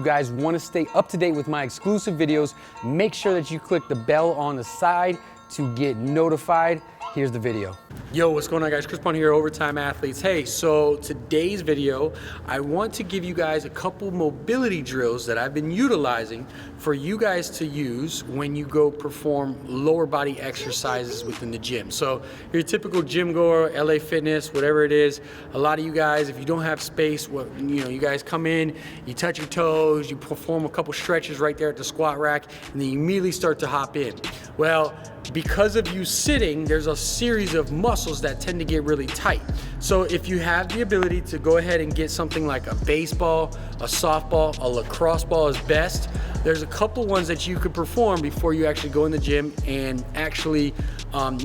you guys want to stay up to date with my exclusive videos, make sure that you click the bell on the side to get notified. Here's the video. Yo, what's going on, guys? Chris Pond here, Overtime Athletes. Hey, so today's video, I want to give you guys a couple mobility drills that I've been utilizing for you guys to use when you go perform lower body exercises within the gym. So your typical gym goer, LA Fitness, whatever it is, a lot of you guys, if you don't have space, you guys come in, you touch your toes, you perform a couple stretches right there at the squat rack, and then you immediately start to hop in. Well, because of you sitting, there's a series of muscles that tend to get really tight. So if you have the ability to go ahead and get something like a baseball, a softball, a lacrosse ball is best. There's a couple ones that you could perform before you actually go in the gym and actually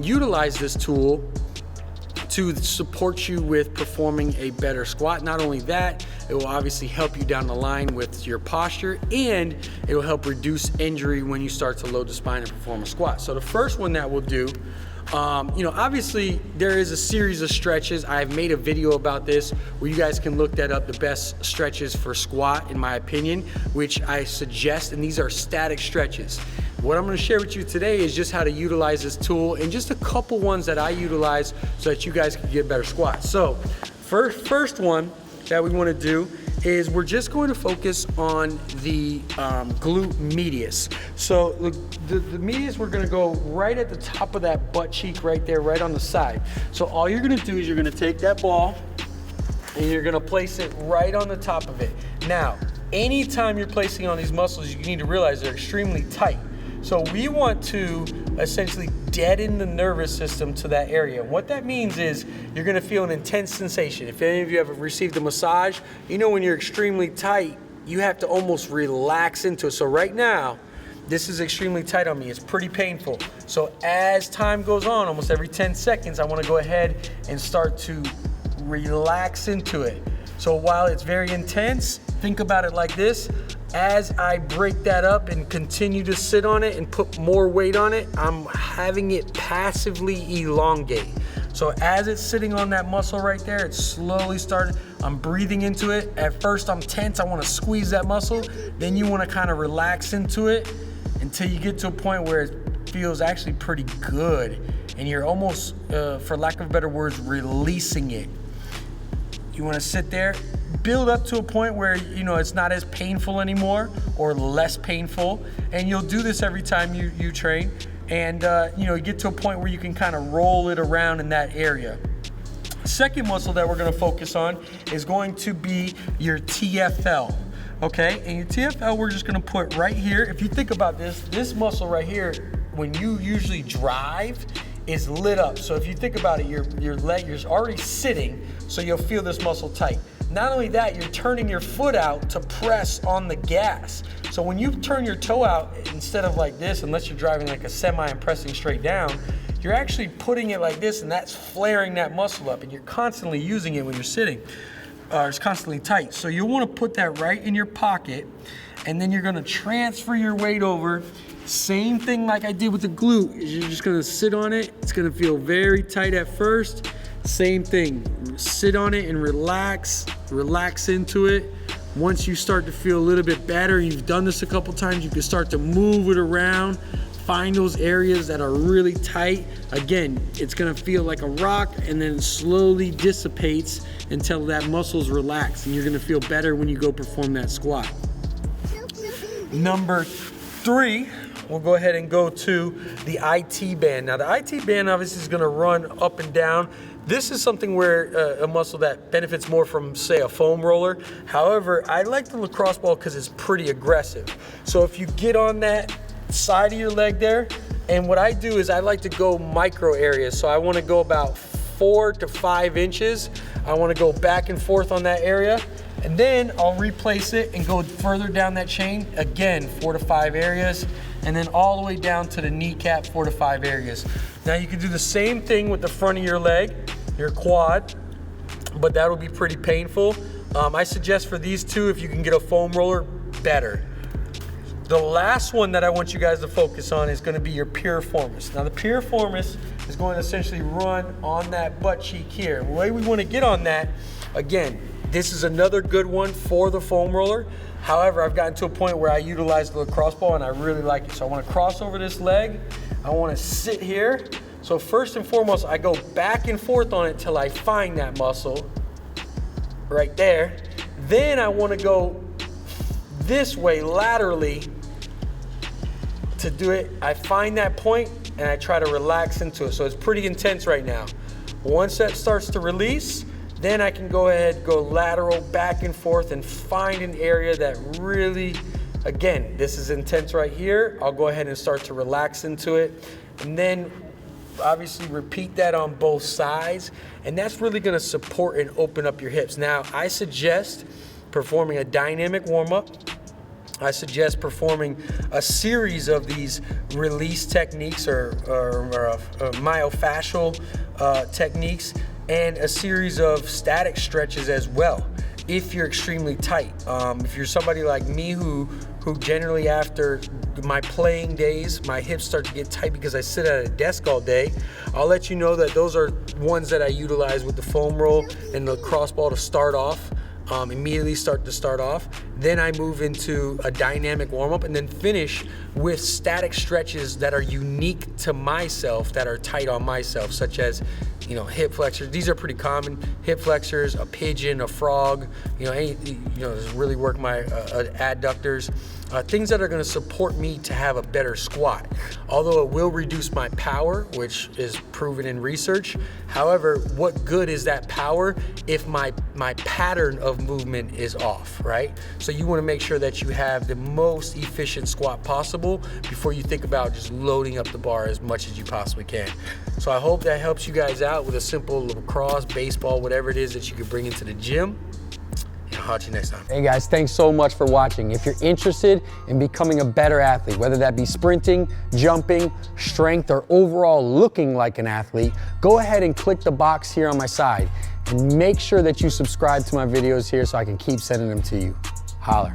utilize this tool to support you with performing a better squat. Not only that, it will obviously help you down the line with your posture, and it will help reduce injury when you start to load the spine and perform a squat. So the first one that we'll do, obviously there is a series of stretches. I've made a video about this where you guys can look that up, the best stretches for squat in my opinion, which I suggest, and these are static stretches. What I'm going to share with you today is just how to utilize this tool and just a couple ones that I utilize so that you guys can get better squats. So first one that we want to do is we're just going to focus on the glute medius. So the medius, we're going to go right at the top of that butt cheek right there, right on the side. So all you're going to do is you're going to take that ball and you're going to place it right on the top of it. Now, anytime you're placing on these muscles, you need to realize they're extremely tight. So we want to essentially deaden the nervous system to that area. What that means is you're gonna feel an intense sensation. If any of you have received a massage, you know when you're extremely tight, you have to almost relax into it. So right now, this is extremely tight on me. It's pretty painful. So as time goes on, almost every 10 seconds, I wanna go ahead and start to relax into it. So while it's very intense, think about it like this. As I break that up and continue to sit on it and put more weight on it, I'm having it passively elongate. So as it's sitting on that muscle right there, it's slowly starting, I'm breathing into it. At first I'm tense, I wanna squeeze that muscle. Then you wanna kind of relax into it until you get to a point where it feels actually pretty good. And you're almost, for lack of better words, releasing it. You wanna sit there, build up to a point where it's not as painful anymore or less painful, and you'll do this every time you train, and you get to a point where you can kind of roll it around in that area. Second muscle that we're going to focus on is going to be your TFL. Okay, and your TFL we're just going to put right here. If you think about this muscle right here, when you usually drive, is lit up. So if you think about it, your leg, you're already sitting, so you'll feel this muscle tight. Not only that, you're turning your foot out to press on the gas. So when you turn your toe out, instead of like this, unless you're driving like a semi and pressing straight down, you're actually putting it like this, and that's flaring that muscle up, and you're constantly using it when you're sitting. It's constantly tight. So you want to put that right in your pocket, and then you're going to transfer your weight over. Same thing like I did with the glute. You're just going to sit on it. It's going to feel very tight at first. Same thing, sit on it and relax into it. Once you start to feel a little bit better, you've done this a couple times, you can start to move it around, find those areas that are really tight. Again, it's gonna feel like a rock, and then it slowly dissipates until that muscle's relaxed, and you're gonna feel better when you go perform that squat. Number 3, we'll go ahead and go to the IT band. Now the IT band obviously is gonna run up and down. This is something where a muscle that benefits more from, say, a foam roller. However, I like the lacrosse ball because it's pretty aggressive. So if you get on that side of your leg there, and what I do is I like to go micro areas. So I want to go about 4 to 5 inches. I want to go back and forth on that area, and then I'll replace it and go further down that chain. Again, 4 to 5 areas, and then all the way down to the kneecap, 4 to 5 areas. Now you can do the same thing with the front of your leg, your quad, but that'll be pretty painful. I suggest for these two, if you can get a foam roller, better. The last one that I want you guys to focus on is gonna be your piriformis. Now the piriformis is going to essentially run on that butt cheek here. The way we wanna get on that, again, This is another good one for the foam roller. However, I've gotten to a point where I utilize the lacrosse ball and I really like it. So I want to cross over this leg. I want to sit here. So first and foremost, I go back and forth on it till I find that muscle right there. Then I want to go this way laterally to do it. I find that point and I try to relax into it. So it's pretty intense right now. Once that starts to release, then I can go ahead, go lateral, back and forth, and find an area that really, again, this is intense right here. I'll go ahead and start to relax into it. And then obviously repeat that on both sides. And that's really gonna support and open up your hips. Now, I suggest performing a dynamic warm-up. I suggest performing a series of these release techniques or myofascial techniques, and a series of static stretches as well if you're extremely tight. If you're somebody like me who generally after my playing days, my hips start to get tight because I sit at a desk all day, I'll let you know that those are ones that I utilize with the foam roll and the cross ball to start off. Immediately start off. Then I move into a dynamic warm-up and then finish with static stretches that are unique to myself, that are tight on myself, such as, you know, hip flexors. These are pretty common. Hip flexors, a pigeon, a frog, just really work my adductors. Things that are gonna support me to have a better squat. Although it will reduce my power, which is proven in research. However, what good is that power if my pattern of movement is off, right? So you wanna make sure that you have the most efficient squat possible before you think about just loading up the bar as much as you possibly can. So I hope that helps you guys out with a simple lacrosse, baseball, whatever it is that you could bring into the gym. I'll see you next time. Hey guys, thanks so much for watching. If you're interested in becoming a better athlete, whether that be sprinting, jumping, strength, or overall looking like an athlete, go ahead and click the box here on my side and make sure that you subscribe to my videos here so I can keep sending them to you. Holler.